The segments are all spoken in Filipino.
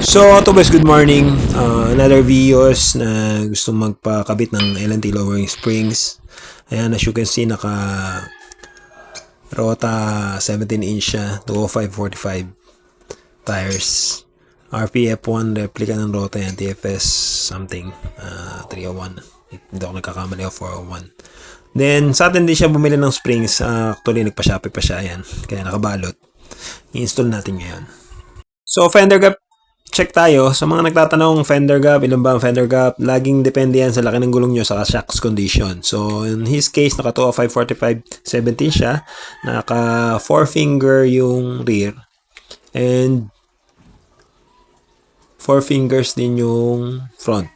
So, AUTOBOYS, good morning. Another VIOS na gusto magpakabit ng LNT lowering springs. Ayan, as you can see, naka rota 17-inch siya, 205/45 tires. RPF1 replica ng rota yan, TFS something, 301. Hindi ako nagkakamali, 401. Then, sa atin din siya bumili ng springs. Actually, nagpa-shopee pa siya, ayan. Kaya nakabalot. I-install natin ngayon. So, fender gap check tayo. Sa mga nagtatanong, fender gap, ilan ba ang fender gap? Laging depende yan sa laki ng gulong nyo sa shocks condition. So, in his case, naka 205/45 17 siya. Naka 4 finger yung rear. And 4 fingers din yung front.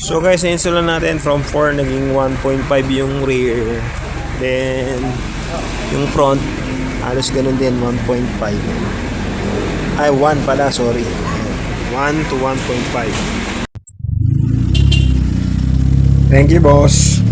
So guys, na-install na natin from 4 naging 1.5 yung rear. Then yung front halos ganun din, 1.5. Ay, 1 pala, sorry. 1 to 1.5. Thank you, boss.